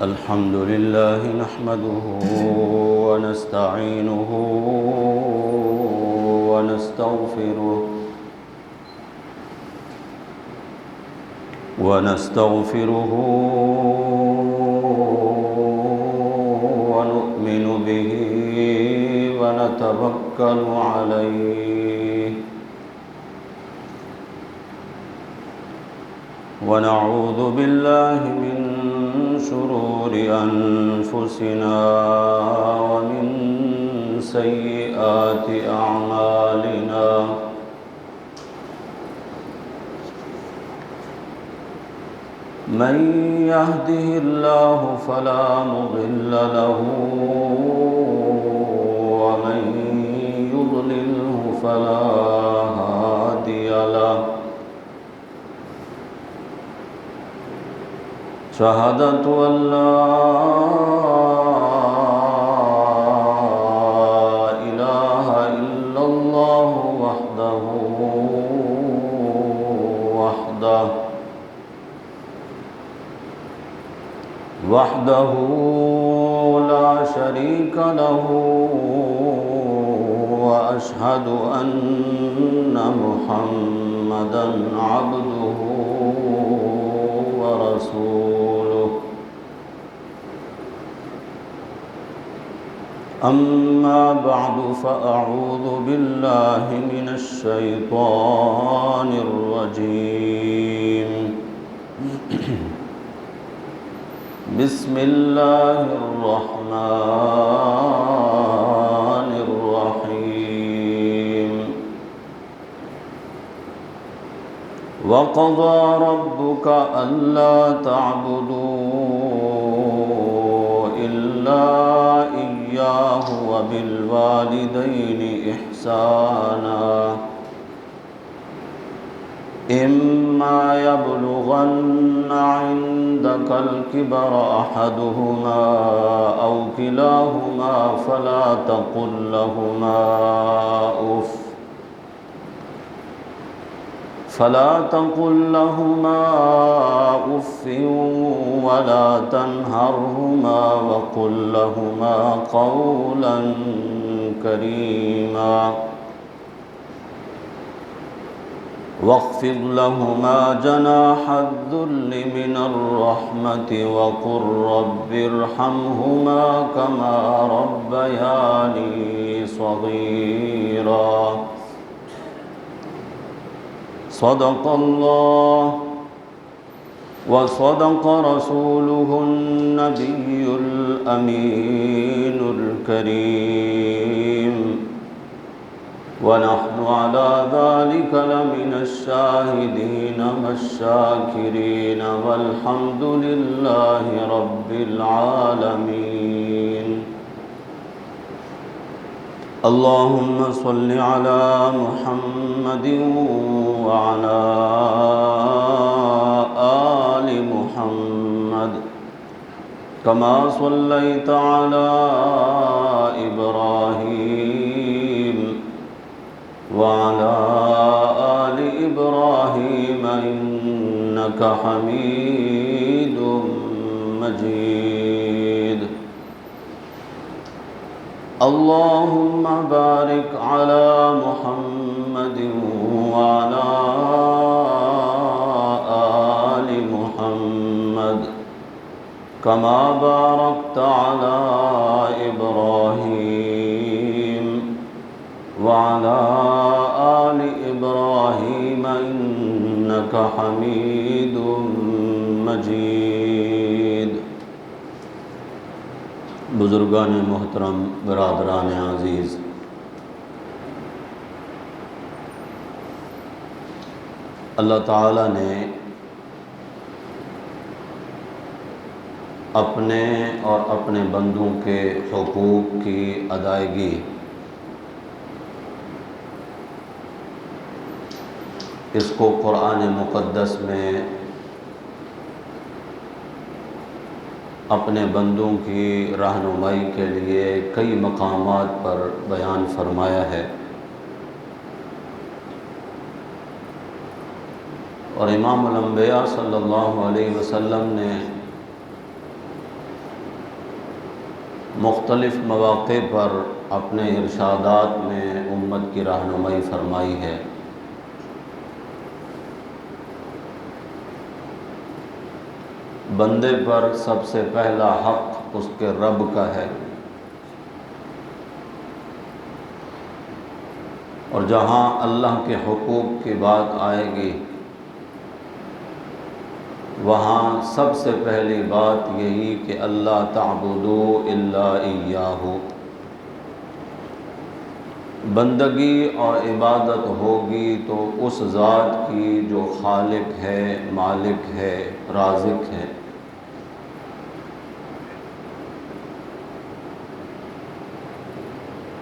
الحمد لله نحمده ونستعينه ونستغفره ونؤمن به ونتوكل عليه ونعوذ بالله من شرور أنفسنا ومن سيئات أعمالنا من يهده الله فلا مضل له ومن يضلله فلا هادي له شهادة أن لا إله إلا الله وحده لا شريك له وأشهد أن محمدًا عبده ورسوله أما بعد فأعوذ بالله من الشيطان الرجيم بسم الله الرحمن الرحيم وقضى ربك ألا تعبدوا إلا إياه وبالوالدين إحسانا إما يبلغن عندك الكبر أحدهما أو كلاهما فلا تقل لهما أف ولا تنهرهما وقل لهما قولا كريما واخفض لهما جناح الذل من الرحمة وقل رب ارحمهما كما ربياني صغيرا صدق الله وصدق رسوله النبي الأمين الكريم ونحن على ذلك لمن الشاهدين والشاكرين والحمد لله رب العالمين اللهم صل على محمد وعلى آل محمد كما صليت على إبراهيم وعلى آل إبراهيم إنك حميد مجيد اللهم بارك على محمد وعلى آل محمد كما باركت على إبراهيم وعلى آل إبراهيم إنك حميد مجيد بزرگان محترم، برادران عزیز، اللہ تعالیٰ نے اپنے اور اپنے بندوں کے حقوق کی ادائیگی اس کو قرآن مقدس میں اپنے بندوں کی رہنمائی کے لیے کئی مقامات پر بیان فرمایا ہے، اور امام الانبیاء صلی اللہ علیہ وسلم نے مختلف مواقع پر اپنے ارشادات میں امت کی رہنمائی فرمائی ہے۔ بندے پر سب سے پہلا حق اس کے رب کا ہے، اور جہاں اللہ کے حقوق کی بات آئے گی وہاں سب سے پہلی بات یہی کہ اللہ تعبدوا الا ایاہ، بندگی اور عبادت ہوگی تو اس ذات کی جو خالق ہے، مالک ہے، رازق ہے۔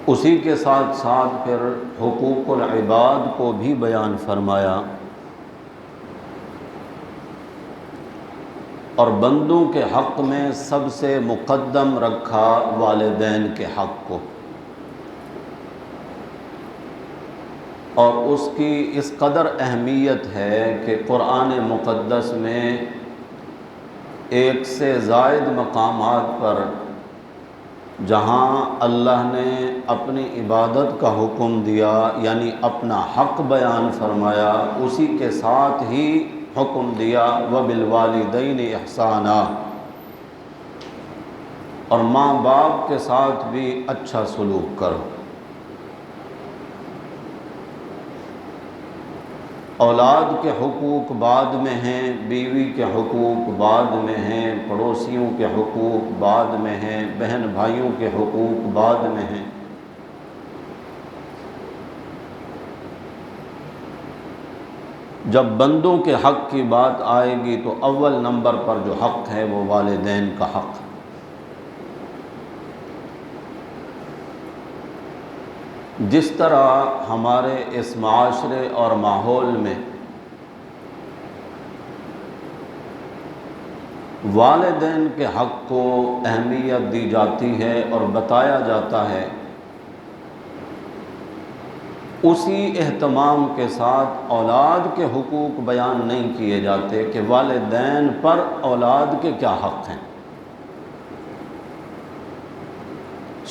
اسی کے ساتھ ساتھ پھر حقوق العباد کو بھی بیان فرمایا، اور بندوں کے حق میں سب سے مقدم رکھا والدین کے حق کو، اور اس کی اس قدر اہمیت ہے کہ قرآن مقدس میں ایک سے زائد مقامات پر جہاں اللہ نے اپنی عبادت کا حکم دیا یعنی اپنا حق بیان فرمایا، اسی کے ساتھ ہی حکم دیا وبالوالدین احسانا، اور ماں باپ کے ساتھ بھی اچھا سلوک کرو۔ اولاد کے حقوق بعد میں ہیں، بیوی کے حقوق بعد میں ہیں، پڑوسیوں کے حقوق بعد میں ہیں، بہن بھائیوں کے حقوق بعد میں ہیں۔ جب بندوں کے حق کی بات آئے گی تو اول نمبر پر جو حق ہے وہ والدین کا حق ہے۔ جس طرح ہمارے اس معاشرے اور ماحول میں والدین کے حق کو اہمیت دی جاتی ہے اور بتایا جاتا ہے، اسی اہتمام کے ساتھ اولاد کے حقوق بیان نہیں کیے جاتے کہ والدین پر اولاد کے کیا حق ہیں۔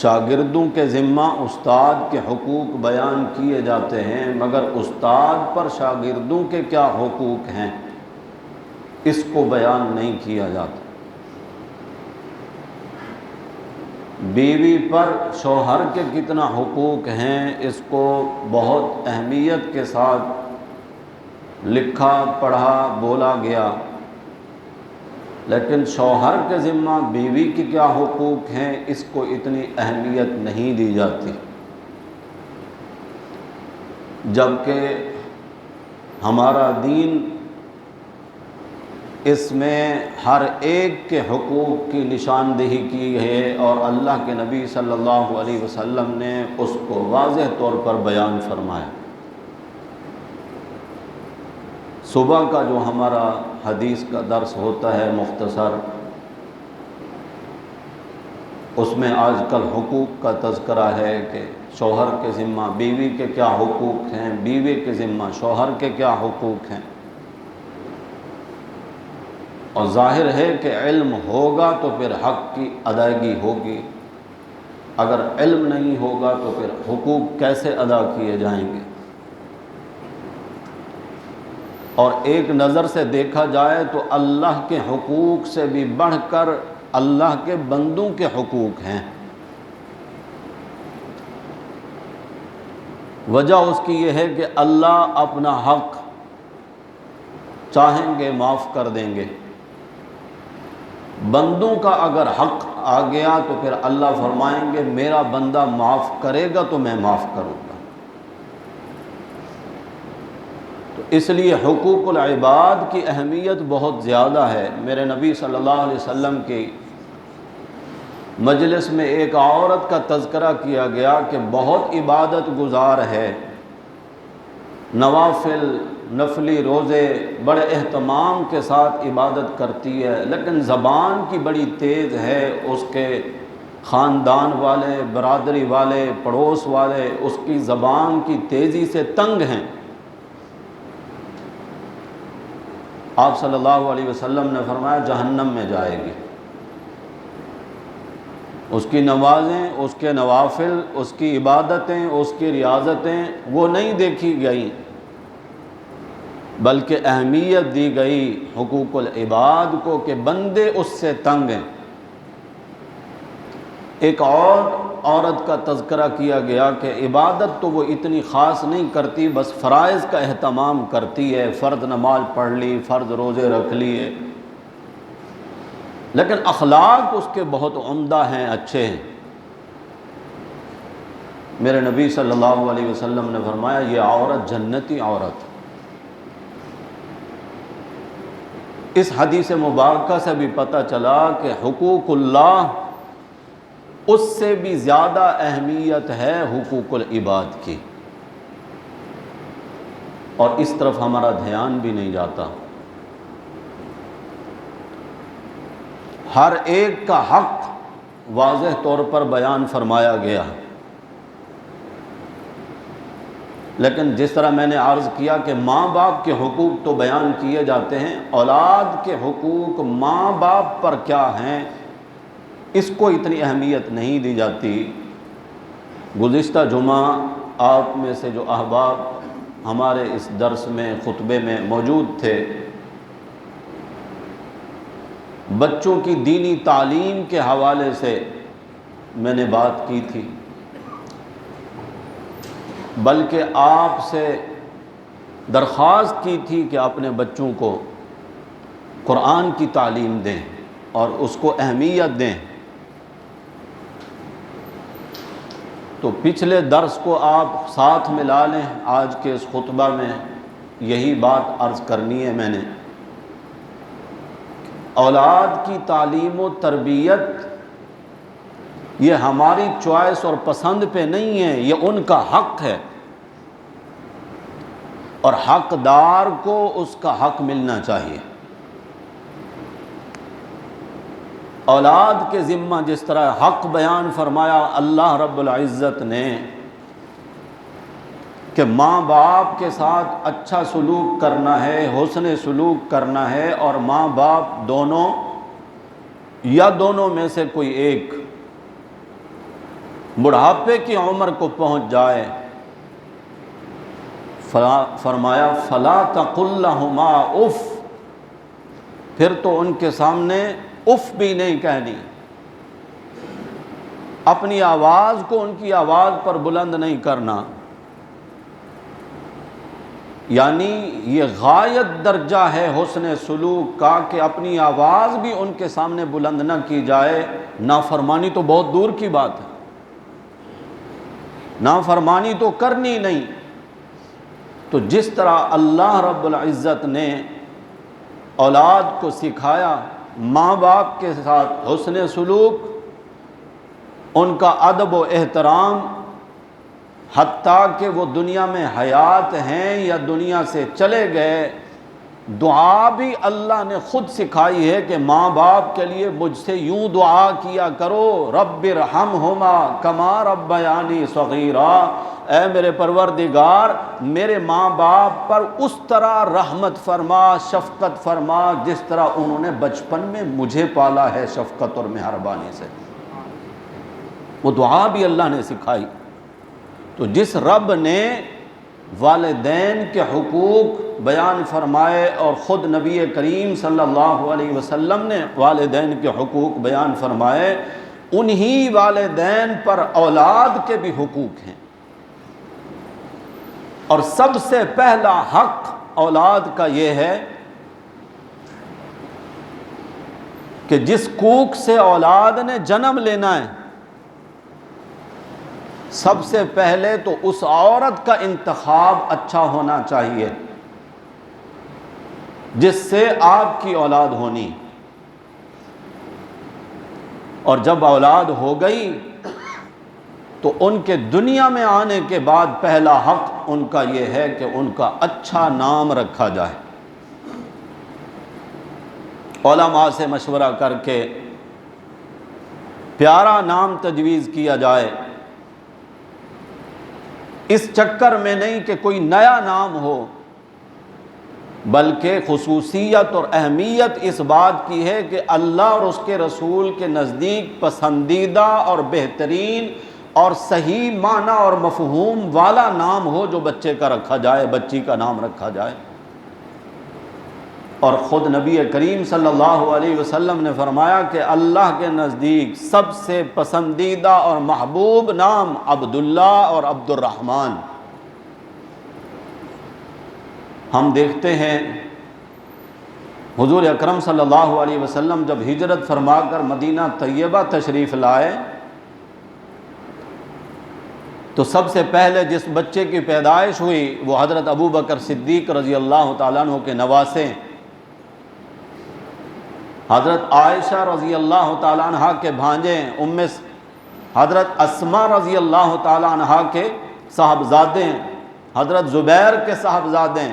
شاگردوں کے ذمہ استاد کے حقوق بیان کیے جاتے ہیں، مگر استاد پر شاگردوں کے کیا حقوق ہیں اس کو بیان نہیں کیا جاتا۔ بیوی پر شوہر کے کتنا حقوق ہیں اس کو بہت اہمیت کے ساتھ لکھا، پڑھا، بولا گیا، لیکن شوہر کے ذمہ بیوی کے کیا حقوق ہیں اس کو اتنی اہمیت نہیں دی جاتی، جبکہ ہمارا دین اس میں ہر ایک کے حقوق کی نشاندہی کی ہے، اور اللہ کے نبی صلی اللہ علیہ وسلم نے اس کو واضح طور پر بیان فرمایا۔ صبح کا جو ہمارا حدیث کا درس ہوتا ہے مختصر، اس میں آج کل حقوق کا تذکرہ ہے کہ شوہر کے ذمہ بیوی کے کیا حقوق ہیں، بیوی کے ذمہ شوہر کے کیا حقوق ہیں، اور ظاہر ہے کہ علم ہوگا تو پھر حق کی ادائیگی ہوگی، اگر علم نہیں ہوگا تو پھر حقوق کیسے ادا کیے جائیں گے۔ اور ایک نظر سے دیکھا جائے تو اللہ کے حقوق سے بھی بڑھ کر اللہ کے بندوں کے حقوق ہیں۔ وجہ اس کی یہ ہے کہ اللہ اپنا حق چاہیں گے معاف کر دیں گے، بندوں کا اگر حق آ گیا تو پھر اللہ فرمائیں گے میرا بندہ معاف کرے گا تو میں معاف کروں گا۔ تو اس لیے حقوق العباد کی اہمیت بہت زیادہ ہے۔ میرے نبی صلی اللہ علیہ وسلم کی مجلس میں ایک عورت کا تذکرہ کیا گیا کہ بہت عبادت گزار ہے، نوافل، نفلی روزے بڑے اہتمام کے ساتھ عبادت کرتی ہے، لیکن زبان کی بڑی تیز ہے، اس کے خاندان والے، برادری والے، پڑوس والے اس کی زبان کی تیزی سے تنگ ہیں۔ آپ صلی اللہ علیہ وسلم نے فرمایا جہنم میں جائے گی۔ اس کی نمازیں، اس کے نوافل، اس کی عبادتیں، اس کی ریاضتیں وہ نہیں دیکھی گئیں، بلکہ اہمیت دی گئی حقوق العباد کو کہ بندے اس سے تنگ ہیں۔ ایک اور عورت کا تذکرہ کیا گیا کہ عبادت تو وہ اتنی خاص نہیں کرتی، بس فرائض کا اہتمام کرتی ہے، فرض نماز پڑھ لی، فرض روزے رکھ لیے، لیکن اخلاق اس کے بہت عمدہ ہیں، اچھے ہیں۔ میرے نبی صلی اللہ علیہ وسلم نے فرمایا یہ عورت جنتی عورت۔ اس حدیث مبارکہ سے بھی پتہ چلا کہ حقوق اللہ اس سے بھی زیادہ اہمیت ہے حقوق العباد کی، اور اس طرف ہمارا دھیان بھی نہیں جاتا۔ ہر ایک کا حق واضح طور پر بیان فرمایا گیا، لیکن جس طرح میں نے عرض کیا کہ ماں باپ کے حقوق تو بیان کیے جاتے ہیں، اولاد کے حقوق ماں باپ پر کیا ہیں اس کو اتنی اہمیت نہیں دی جاتی۔ گزشتہ جمعہ آپ میں سے جو احباب ہمارے اس درس میں خطبے میں موجود تھے، بچوں کی دینی تعلیم کے حوالے سے میں نے بات کی تھی، بلکہ آپ سے درخواست کی تھی کہ اپنے بچوں کو قرآن کی تعلیم دیں اور اس کو اہمیت دیں۔ تو پچھلے درس کو آپ ساتھ ملا لیں، آج کے اس خطبہ میں یہی بات عرض کرنی ہے میں نے۔ اولاد کی تعلیم و تربیت یہ ہماری چوائس اور پسند پہ نہیں ہے، یہ ان کا حق ہے، اور حقدار کو اس کا حق ملنا چاہیے۔ اولاد کے ذمہ جس طرح حق بیان فرمایا اللہ رب العزت نے کہ ماں باپ کے ساتھ اچھا سلوک کرنا ہے، حسن سلوک کرنا ہے، اور ماں باپ دونوں یا دونوں میں سے کوئی ایک بڑھاپے کی عمر کو پہنچ جائے، فرمایا فلا تقل لہما اف، پھر تو ان کے سامنے اف بھی نہیں کہنی، اپنی آواز کو ان کی آواز پر بلند نہیں کرنا۔ یعنی یہ غایت درجہ ہے حسن سلوک کا کہ اپنی آواز بھی ان کے سامنے بلند نہ کی جائے۔ نافرمانی تو بہت دور کی بات ہے، نافرمانی تو کرنی نہیں۔ تو جس طرح اللہ رب العزت نے اولاد کو سکھایا ماں باپ کے ساتھ حسن سلوک، ان کا ادب و احترام، حتیٰ کہ وہ دنیا میں حیات ہیں یا دنیا سے چلے گئے، دعا بھی اللہ نے خود سکھائی ہے کہ ماں باپ کے لیے مجھ سے یوں دعا کیا کرو، رب ارحمہما کما ربیانی صغیرا، اے میرے پروردگار میرے ماں باپ پر اس طرح رحمت فرما، شفقت فرما جس طرح انہوں نے بچپن میں مجھے پالا ہے شفقت اور مہربانی سے۔ وہ دعا بھی اللہ نے سکھائی۔ تو جس رب نے والدین کے حقوق بیان فرمائے اور خود نبی کریم صلی اللہ علیہ وسلم نے والدین کے حقوق بیان فرمائے، انہی والدین پر اولاد کے بھی حقوق ہیں، اور سب سے پہلا حق اولاد کا یہ ہے کہ جس کوکھ سے اولاد نے جنم لینا ہے، سب سے پہلے تو اس عورت کا انتخاب اچھا ہونا چاہیے جس سے آپ کی اولاد ہونی، اور جب اولاد ہو گئی تو ان کے دنیا میں آنے کے بعد پہلا حق ان کا یہ ہے کہ ان کا اچھا نام رکھا جائے، علماء سے مشورہ کر کے پیارا نام تجویز کیا جائے، اس چکر میں نہیں کہ کوئی نیا نام ہو بلکہ خصوصیت اور اہمیت اس بات کی ہے کہ اللہ اور اس کے رسول کے نزدیک پسندیدہ اور بہترین اور صحیح معنی اور مفہوم والا نام ہو جو بچے کا رکھا جائے، بچی کا نام رکھا جائے۔ اور خود نبی کریم صلی اللہ علیہ وسلم نے فرمایا کہ اللہ کے نزدیک سب سے پسندیدہ اور محبوب نام عبداللہ اور عبد الرحمن۔ ہم دیکھتے ہیں حضور اکرم صلی اللہ علیہ وسلم جب ہجرت فرما کر مدینہ طیبہ تشریف لائے تو سب سے پہلے جس بچے کی پیدائش ہوئی وہ حضرت ابو بکر صدیق رضی اللہ تعالیٰ عنہ کے نواسے حضرت عائشہ رضی اللہ تعالیٰ عنہ کے بھانجے حضرت اسماء رضی اللہ تعالیٰ عنہ کے صاحبزادے، حضرت زبیر کے صاحبزادے،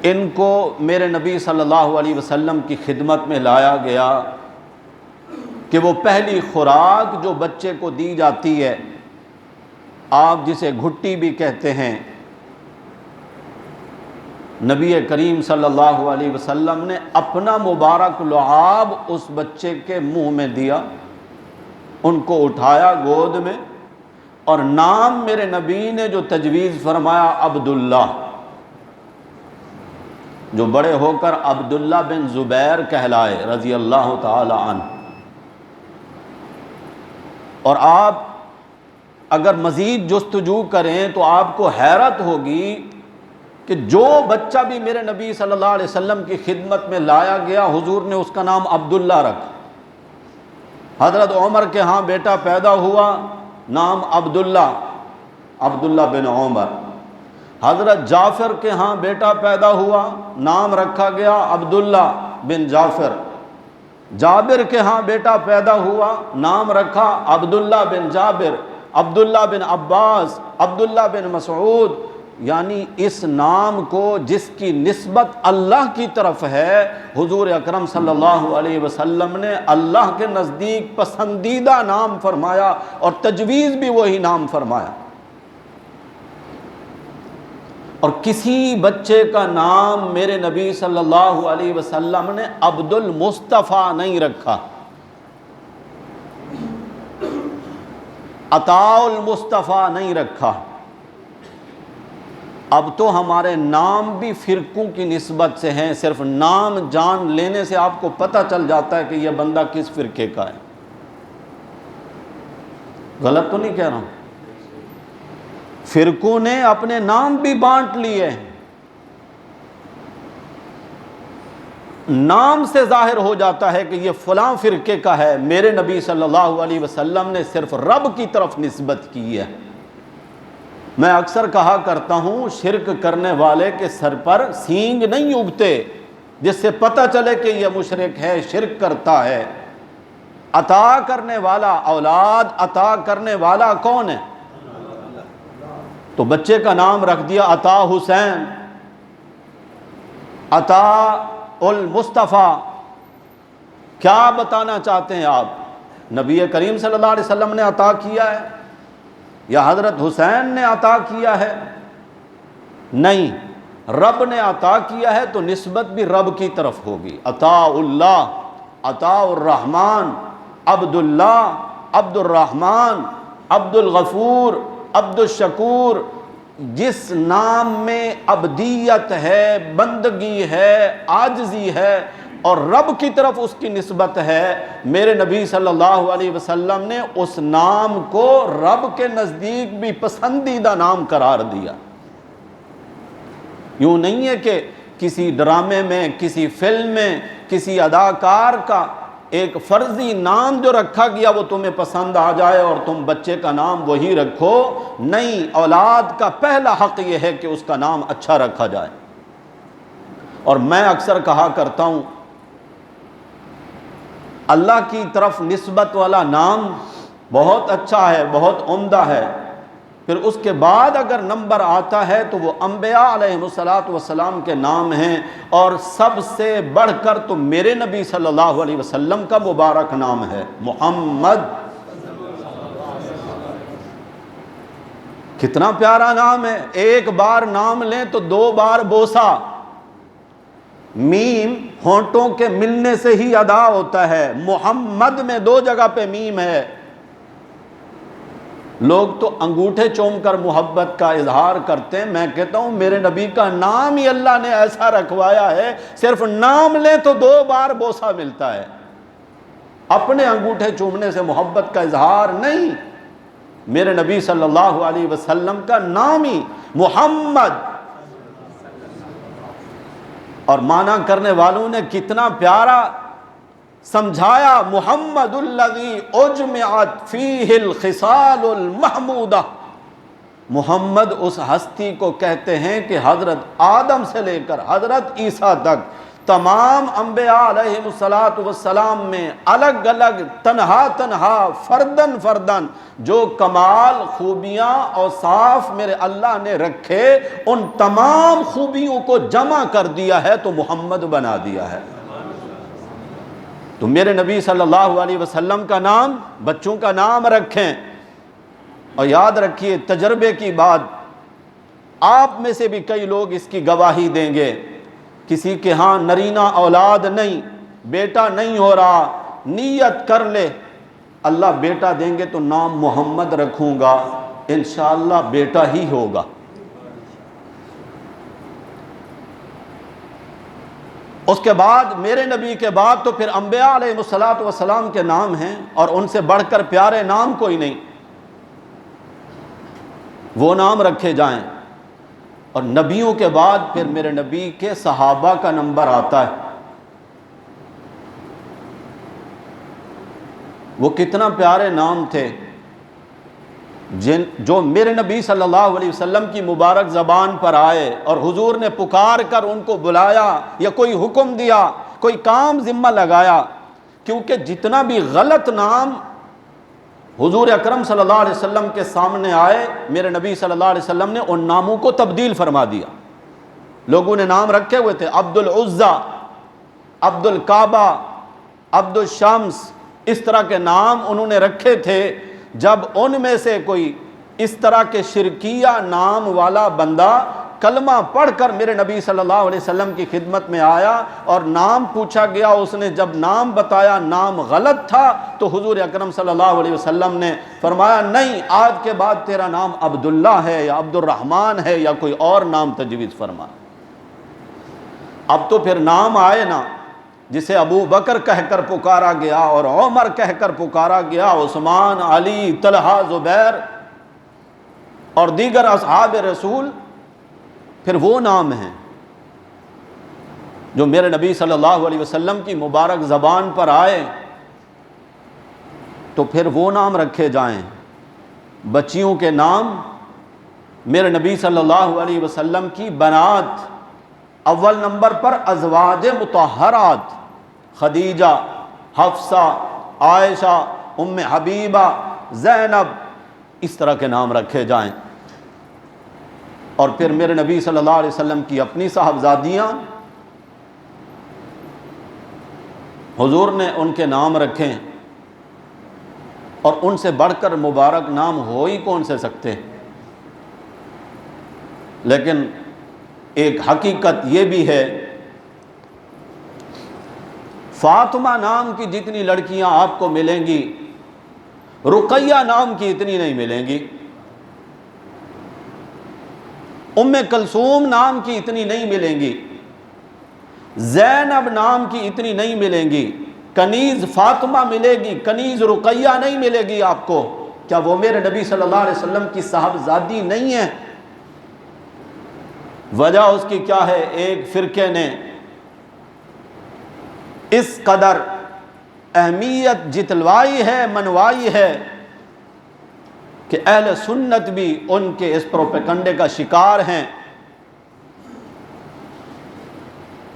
ان کو میرے نبی صلی اللہ علیہ وسلم کی خدمت میں لایا گیا کہ وہ پہلی خوراک جو بچے کو دی جاتی ہے، آپ جسے گھٹی بھی کہتے ہیں، نبی کریم صلی اللہ علیہ وسلم نے اپنا مبارک لعاب اس بچے کے منہ میں دیا، ان کو اٹھایا گود میں، اور نام میرے نبی نے جو تجویز فرمایا عبداللہ، جو بڑے ہو کر عبداللہ بن زبیر کہلائے رضی اللہ تعالی عنہ۔ اور آپ اگر مزید جستجو کریں تو آپ کو حیرت ہوگی کہ جو بچہ بھی میرے نبی صلی اللہ علیہ وسلم کی خدمت میں لایا گیا حضور نے اس کا نام عبداللہ رکھا۔ حضرت عمر کے ہاں بیٹا پیدا ہوا، نام عبداللہ بن عمر۔ حضرت جعفر کے ہاں بیٹا پیدا ہوا، نام رکھا گیا عبداللہ بن جعفر۔ جابر کے ہاں بیٹا پیدا ہوا، نام رکھا عبداللہ بن جابر، عبداللہ بن عباس، عبداللہ بن مسعود۔ یعنی اس نام کو جس کی نسبت اللہ کی طرف ہے حضور اکرم صلی اللہ علیہ وسلم نے اللہ کے نزدیک پسندیدہ نام فرمایا اور تجویز بھی وہی نام فرمایا۔ اور کسی بچے کا نام میرے نبی صلی اللہ علیہ وسلم نے عبد المصطفیٰ نہیں رکھا، عطاء المصطفیٰ نہیں رکھا۔ اب تو ہمارے نام بھی فرقوں کی نسبت سے ہیں، صرف نام جان لینے سے آپ کو پتہ چل جاتا ہے کہ یہ بندہ کس فرقے کا ہے۔ غلط تو نہیں کہہ رہا ہوں؟ فرقوں نے اپنے نام بھی بانٹ لیے، نام سے ظاہر ہو جاتا ہے کہ یہ فلاں فرقے کا ہے۔ میرے نبی صلی اللہ علیہ وسلم نے صرف رب کی طرف نسبت کی ہے۔ میں اکثر کہا کرتا ہوں شرک کرنے والے کے سر پر سینگ نہیں اگتے جس سے پتہ چلے کہ یہ مشرک ہے، شرک کرتا ہے۔ عطا کرنے والا، اولاد عطا کرنے والا کون ہے؟ تو بچے کا نام رکھ دیا عطا حسین، عطا المصطفیٰ۔ کیا بتانا چاہتے ہیں آپ؟ نبی کریم صلی اللہ علیہ وسلم نے عطا کیا ہے یا حضرت حسین نے عطا کیا ہے؟ نہیں، رب نے عطا کیا ہے تو نسبت بھی رب کی طرف ہوگی۔ عطا اللہ، عطا الرحمن، عبداللہ، عبد الرحمن، عبد الغفور، عبد الشکور۔ جس نام میں عبدیت ہے، بندگی ہے، عاجزی ہے اور رب کی طرف اس کی نسبت ہے، میرے نبی صلی اللہ علیہ وسلم نے اس نام کو رب کے نزدیک بھی پسندیدہ نام قرار دیا۔ یوں نہیں ہے کہ کسی ڈرامے میں، کسی فلم میں، کسی اداکار کا ایک فرضی نام جو رکھا گیا وہ تمہیں پسند آ جائے اور تم بچے کا نام وہی رکھو۔ نہیں، اولاد کا پہلا حق یہ ہے کہ اس کا نام اچھا رکھا جائے۔ اور میں اکثر کہا کرتا ہوں اللہ کی طرف نسبت والا نام بہت اچھا ہے، بہت عمدہ ہے، پھر اس کے بعد اگر نمبر آتا ہے تو وہ انبیاء علیہ السلام کے نام ہیں، اور سب سے بڑھ کر تو میرے نبی صلی اللہ علیہ وسلم کا مبارک نام ہے محمد۔ کتنا پیارا نام ہے، ایک بار نام لیں تو 2 بار بوسا، میم ہونٹوں کے ملنے سے ہی ادا ہوتا ہے، محمد میں 2 جگہ پہ میم ہے۔ لوگ تو انگوٹھے چوم کر محبت کا اظہار کرتے ہیں، میں کہتا ہوں میرے نبی کا نام ہی اللہ نے ایسا رکھوایا ہے، صرف نام لیں تو 2 بار بوسا ملتا ہے۔ اپنے انگوٹھے چومنے سے محبت کا اظہار نہیں، میرے نبی صلی اللہ علیہ وسلم کا نام ہی محمد۔ اور معنی کرنے والوں نے کتنا پیارا سمجھایا، محمد الذی اجمعت فیہ الخصال المحمودہ، محمد اس ہستی کو کہتے ہیں کہ حضرت آدم سے لے کر حضرت عیسیٰ تک تمام انبیاء علیہ السلام میں الگ الگ تنہا فردن فردن جو کمال خوبیاں اوصاف میرے اللہ نے رکھے، ان تمام خوبیوں کو جمع کر دیا ہے تو محمد بنا دیا ہے۔ تو میرے نبی صلی اللہ علیہ وسلم کا نام، بچوں کا نام رکھیں، اور یاد رکھیے تجربے کی بات، آپ میں سے بھی کئی لوگ اس کی گواہی دیں گے، کسی کے ہاں نرینہ اولاد نہیں، بیٹا نہیں ہو رہا، نیت کر لے اللہ بیٹا دیں گے تو نام محمد رکھوں گا، انشاءاللہ بیٹا ہی ہوگا۔ اس کے بعد میرے نبی کے بعد تو پھر انبیاء علیہ السلام کے نام ہیں، اور ان سے بڑھ کر پیارے نام کوئی نہیں، وہ نام رکھے جائیں۔ اور نبیوں کے بعد پھر میرے نبی کے صحابہ کا نمبر آتا ہے، وہ کتنا پیارے نام تھے جو میرے نبی صلی اللہ علیہ وسلم کی مبارک زبان پر آئے، اور حضور نے پکار کر ان کو بلایا یا کوئی حکم دیا، کوئی کام ذمہ لگایا، کیونکہ جتنا بھی غلط نام حضور اکرم صلی اللہ علیہ وسلم کے سامنے آئے، میرے نبی صلی اللہ علیہ وسلم نے ان ناموں کو تبدیل فرما دیا۔ لوگوں نے نام رکھے ہوئے تھے، عبد العزیٰ، عبد الکعبہ، عبد الشمس، اس طرح کے نام انہوں نے رکھے تھے۔ جب ان میں سے کوئی اس طرح کے شرکیہ نام والا بندہ کلمہ پڑھ کر میرے نبی صلی اللہ علیہ وسلم کی خدمت میں آیا اور نام پوچھا گیا، اس نے جب نام بتایا نام غلط تھا، تو حضور اکرم صلی اللہ علیہ وسلم نے فرمایا نہیں، آج کے بعد تیرا نام عبداللہ ہے یا عبد الرحمن ہے یا کوئی اور نام تجویز فرما۔ اب تو پھر نام آئے نا، جسے ابو بکر کہہ کر پکارا گیا اور عمر کہہ کر پکارا گیا، عثمان، علی، طلحہ، زبیر اور دیگر اصحاب رسول، پھر وہ نام ہیں جو میرے نبی صلی اللہ علیہ وسلم کی مبارک زبان پر آئے، تو پھر وہ نام رکھے جائیں۔ بچیوں کے نام میرے نبی صلی اللہ علیہ وسلم کی بنات، اول نمبر پر ازواج مطہرات، خدیجہ، حفصہ، عائشہ، ام حبیبہ، زینب، اس طرح کے نام رکھے جائیں۔ اور پھر میرے نبی صلی اللہ علیہ وسلم کی اپنی صاحبزادیاں، حضور نے ان کے نام رکھیں، اور ان سے بڑھ کر مبارک نام ہو ہی کون سے سکتے۔ لیکن ایک حقیقت یہ بھی ہے، فاطمہ نام کی جتنی لڑکیاں آپ کو ملیں گی، رقیہ نام کی اتنی نہیں ملیں گی، ام کلثوم نام کی اتنی نہیں ملیں گی، زینب نام کی اتنی نہیں ملیں گی، کنیز فاطمہ ملے گی، کنیز رقیہ نہیں ملے گی آپ کو۔ کیا وہ میرے نبی صلی اللہ علیہ وسلم کی صاحبزادی نہیں ہے؟ وجہ اس کی کیا ہے؟ ایک فرقے نے اس قدر اہمیت جتلوائی ہے، منوائی ہے، کہ اہل سنت بھی ان کے اس پروپیگنڈے کا شکار ہیں۔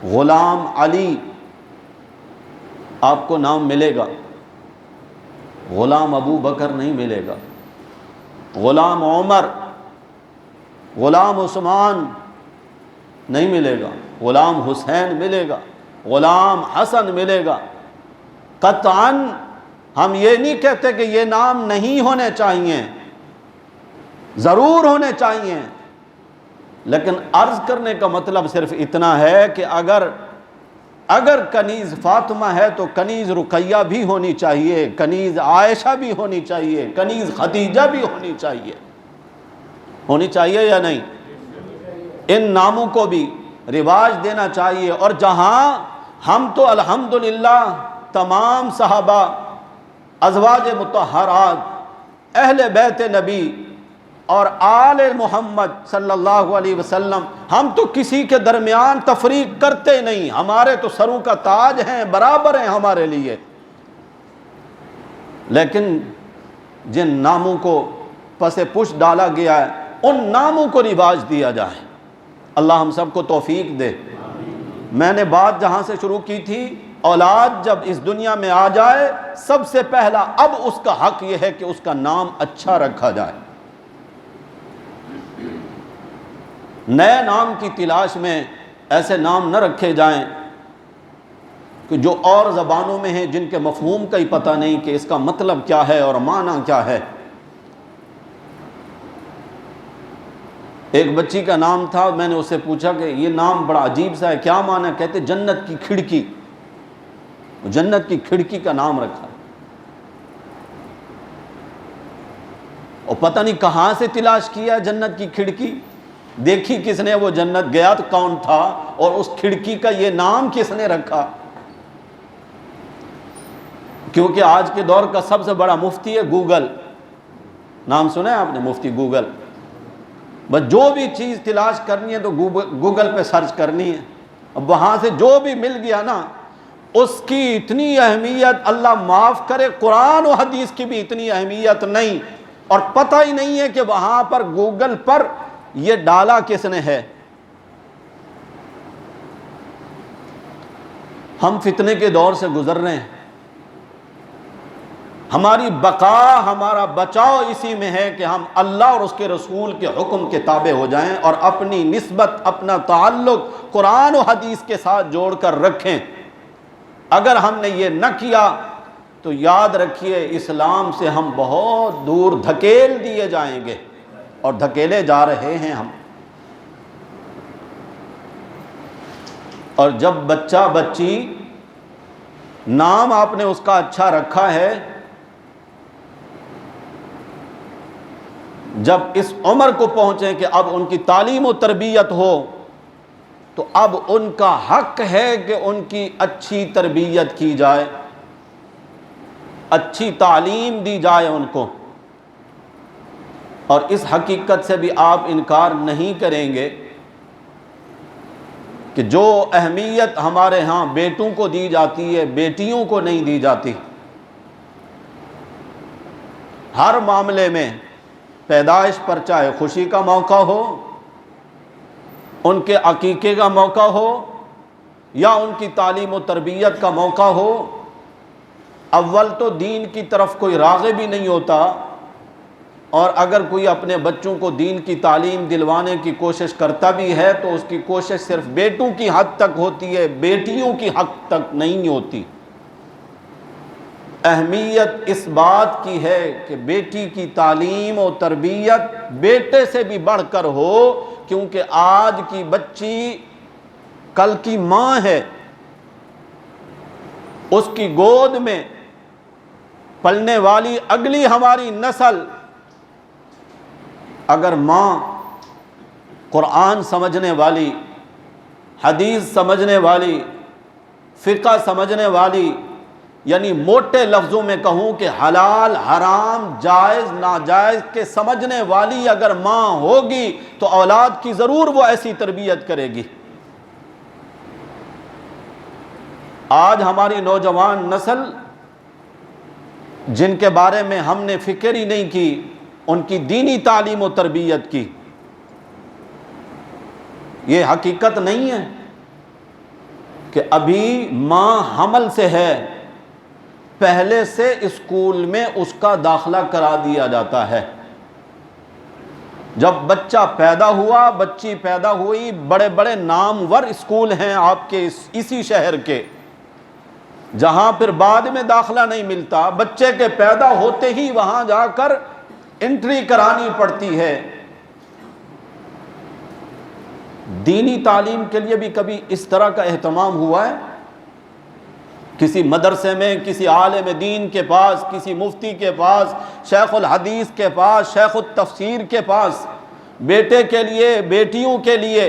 غلام علی آپ کو نام ملے گا، غلام ابو بکر نہیں ملے گا، غلام عمر، غلام عثمان نہیں ملے گا، غلام حسین ملے گا، غلام حسن ملے گا۔ قطعاً ہم یہ نہیں کہتے کہ یہ نام نہیں ہونے چاہیے، ضرور ہونے چاہیے، لیکن عرض کرنے کا مطلب صرف اتنا ہے کہ اگر کنیز فاطمہ ہے تو کنیز رقیہ بھی ہونی چاہیے، کنیز عائشہ بھی ہونی چاہیے، کنیز خدیجہ بھی ہونی چاہیے یا نہیں؟ ان ناموں کو بھی رواج دینا چاہیے۔ اور جہاں ہم تو الحمدللہ تمام صحابہ، ازواج مطہرات، اہل بیت نبی اور آل محمد صلی اللہ علیہ وسلم، ہم تو کسی کے درمیان تفریق کرتے نہیں، ہمارے تو سروں کا تاج ہیں، برابر ہیں ہمارے لیے۔ لیکن جن ناموں کو پس پش ڈالا گیا ہے، ان ناموں کو رواج دیا جائے۔ اللہ ہم سب کو توفیق دے۔ میں نے بات جہاں سے شروع کی تھی، اولاد جب اس دنیا میں آ جائے، سب سے پہلا اب اس کا حق یہ ہے کہ اس کا نام اچھا رکھا جائے۔ نئے نام کی تلاش میں ایسے نام نہ رکھے جائیں کہ جو اور زبانوں میں ہیں، جن کے مفہوم کا ہی پتہ نہیں کہ اس کا مطلب کیا ہے اور معنی کیا ہے۔ ایک بچی کا نام تھا، میں نے اس سے پوچھا کہ یہ نام بڑا عجیب سا ہے، کیا معنی ہے؟ کہتے جنت کی کھڑکی، جنت کی کھڑکی کا نام رکھا، اور پتہ نہیں کہاں سے تلاش کیا جنت کی کھڑکی، دیکھی کس نے وہ جنت، گیا تو کون تھا، اور اس کھڑکی کا یہ نام کس نے رکھا؟ کیونکہ آج کے دور کا سب سے بڑا مفتی ہے گوگل، نام سنا ہے آپ نے؟ مفتی گوگل۔ بس جو بھی چیز تلاش کرنی ہے تو گوگل پہ سرچ کرنی ہے، اب وہاں سے جو بھی مل گیا نا، اس کی اتنی اہمیت، اللہ معاف کرے، قرآن و حدیث کی بھی اتنی اہمیت نہیں، اور پتہ ہی نہیں ہے کہ وہاں پر گوگل پر یہ ڈالا کس نے ہے۔ ہم فتنے کے دور سے گزر رہے ہیں، ہماری بقا، ہمارا بچاؤ اسی میں ہے کہ ہم اللہ اور اس کے رسول کے حکم کے تابع ہو جائیں، اور اپنی نسبت، اپنا تعلق قرآن و حدیث کے ساتھ جوڑ کر رکھیں۔ اگر ہم نے یہ نہ کیا تو یاد رکھیے اسلام سے ہم بہت دور دھکیل دیے جائیں گے، اور دھکیلے جا رہے ہیں ہم۔ اور جب بچہ بچی، نام آپ نے اس کا اچھا رکھا ہے، جب اس عمر کو پہنچیں کہ اب ان کی تعلیم و تربیت ہو، تو اب ان کا حق ہے کہ ان کی اچھی تربیت کی جائے، اچھی تعلیم دی جائے ان کو۔ اور اس حقیقت سے بھی آپ انکار نہیں کریں گے کہ جو اہمیت ہمارے ہاں بیٹوں کو دی جاتی ہے، بیٹیوں کو نہیں دی جاتی۔ ہر معاملے میں، پیدائش پر چاہے خوشی کا موقع ہو، ان کے عقیقے کا موقع ہو، یا ان کی تعلیم و تربیت کا موقع ہو، اول تو دین کی طرف کوئی راغب ہی نہیں ہوتا، اور اگر کوئی اپنے بچوں کو دین کی تعلیم دلوانے کی کوشش کرتا بھی ہے تو اس کی کوشش صرف بیٹوں کی حد تک ہوتی ہے، بیٹیوں کی حد تک نہیں ہوتی۔ اہمیت اس بات کی ہے کہ بیٹی کی تعلیم و تربیت بیٹے سے بھی بڑھ کر ہو، کیونکہ آج کی بچی کل کی ماں ہے، اس کی گود میں پلنے والی اگلی ہماری نسل اگر ماں قرآن سمجھنے والی، حدیث سمجھنے والی، فقہ سمجھنے والی، یعنی موٹے لفظوں میں کہوں کہ حلال حرام جائز ناجائز کے سمجھنے والی اگر ماں ہوگی تو اولاد کی ضرور وہ ایسی تربیت کرے گی۔ آج ہماری نوجوان نسل جن کے بارے میں ہم نے فکر ہی نہیں کی، ان کی دینی تعلیم و تربیت کی، یہ حقیقت نہیں ہے کہ ابھی ماں حمل سے ہے، پہلے سے اسکول میں اس کا داخلہ کرا دیا جاتا ہے۔ جب بچہ پیدا ہوا، بچی پیدا ہوئی، بڑے بڑے نامور اسکول ہیں آپ کے اسی شہر کے، جہاں پھر بعد میں داخلہ نہیں ملتا، بچے کے پیدا ہوتے ہی وہاں جا کر انٹری کرانی پڑتی ہے۔ دینی تعلیم کے لیے بھی کبھی اس طرح کا اہتمام ہوا ہے؟ کسی مدرسے میں، کسی عالم دین کے پاس، کسی مفتی کے پاس، شیخ الحدیث کے پاس، شیخ التفسیر کے پاس بیٹے کے لیے، بیٹیوں کے لیے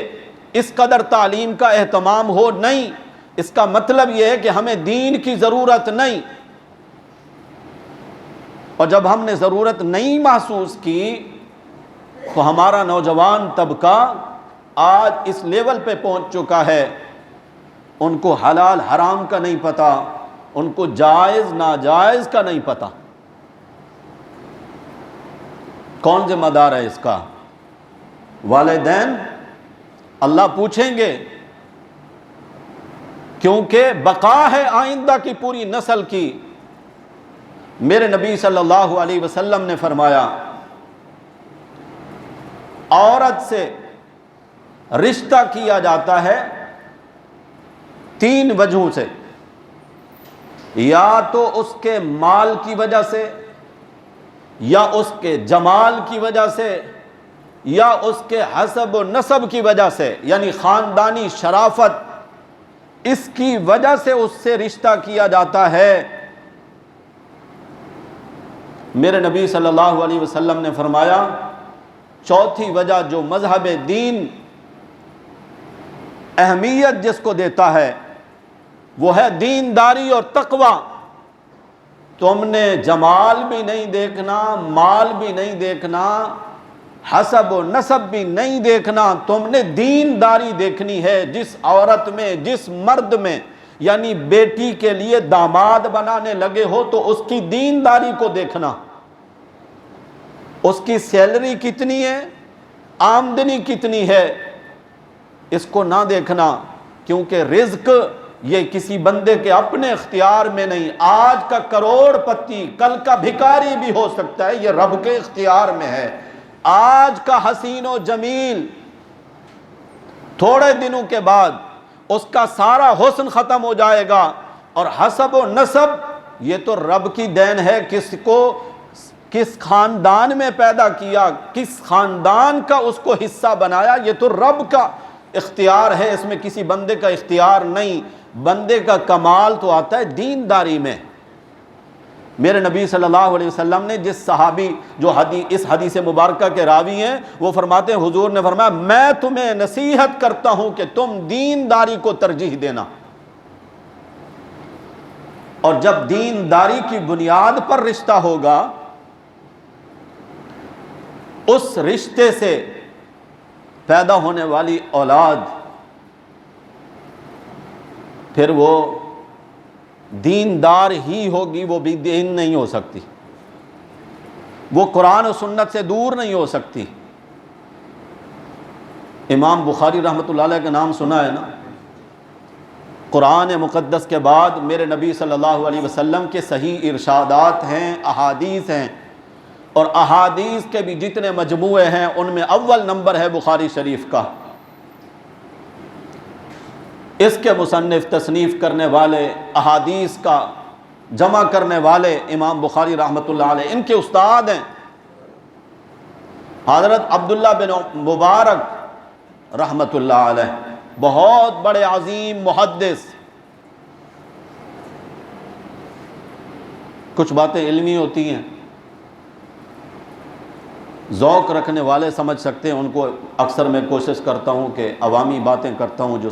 اس قدر تعلیم کا اہتمام ہو؟ نہیں۔ اس کا مطلب یہ ہے کہ ہمیں دین کی ضرورت نہیں، اور جب ہم نے ضرورت نہیں محسوس کی تو ہمارا نوجوان طبقہ آج اس لیول پہ پہنچ چکا ہے، ان کو حلال حرام کا نہیں پتہ، ان کو جائز ناجائز کا نہیں پتہ۔ کون ذمہ دار ہے اس کا؟ والدین۔ اللہ پوچھیں گے، کیونکہ بقا ہے آئندہ کی پوری نسل کی۔ میرے نبی صلی اللہ علیہ وسلم نے فرمایا، عورت سے رشتہ کیا جاتا ہے 3 وجہوں سے، یا تو اس کے مال کی وجہ سے، یا اس کے جمال کی وجہ سے، یا اس کے حسب و نسب کی وجہ سے، یعنی خاندانی شرافت، اس کی وجہ سے اس سے رشتہ کیا جاتا ہے۔ میرے نبی صلی اللہ علیہ وسلم نے فرمایا، چوتھی وجہ جو مذہب دین اہمیت جس کو دیتا ہے وہ ہے دینداری اور تقوی۔ تم نے جمال بھی نہیں دیکھنا، مال بھی نہیں دیکھنا، حسب و نسب بھی نہیں دیکھنا، تم نے دینداری دیکھنی ہے۔ جس عورت میں، جس مرد میں، یعنی بیٹی کے لیے داماد بنانے لگے ہو تو اس کی دینداری کو دیکھنا، اس کی سیلری کتنی ہے، آمدنی کتنی ہے، اس کو نہ دیکھنا، کیونکہ رزق یہ کسی بندے کے اپنے اختیار میں نہیں۔ آج کا کروڑ پتی کل کا بھکاری بھی ہو سکتا ہے، یہ رب کے اختیار میں ہے۔ آج کا حسین و جمیل تھوڑے دنوں کے بعد اس کا سارا حسن ختم ہو جائے گا، اور حسب و نسب یہ تو رب کی دین ہے، کس کو کس خاندان میں پیدا کیا، کس خاندان کا اس کو حصہ بنایا، یہ تو رب کا اختیار ہے، اس میں کسی بندے کا اختیار نہیں۔ بندے کا کمال تو آتا ہے دینداری میں۔ میرے نبی صلی اللہ علیہ وسلم نے جس صحابی جو اس حدیث مبارکہ کے راوی ہیں، وہ فرماتے ہیں، حضور نے فرمایا، میں تمہیں نصیحت کرتا ہوں کہ تم دینداری کو ترجیح دینا، اور جب دینداری کی بنیاد پر رشتہ ہوگا، اس رشتے سے پیدا ہونے والی اولاد پھر وہ دیندار ہی ہوگی، وہ بھی دین نہیں ہو سکتی، وہ قرآن و سنت سے دور نہیں ہو سکتی۔ امام بخاری رحمۃ اللہ علیہ کا نام سنا ہے نا؟ قرآن مقدس کے بعد میرے نبی صلی اللہ علیہ وسلم کے صحیح ارشادات ہیں، احادیث ہیں، اور احادیث کے بھی جتنے مجموعے ہیں ان میں اول نمبر ہے بخاری شریف کا۔ اس کے مصنف، تصنیف کرنے والے، احادیث کا جمع کرنے والے امام بخاری رحمۃ اللہ علیہ، ان کے استاد ہیں حضرت عبداللہ بن مبارک رحمۃ اللہ علیہ، بہت بڑے عظیم محدث۔ کچھ باتیں علمی ہوتی ہیں، ذوق رکھنے والے سمجھ سکتے ہیں، ان کو اکثر میں کوشش کرتا ہوں کہ عوامی باتیں کرتا ہوں جو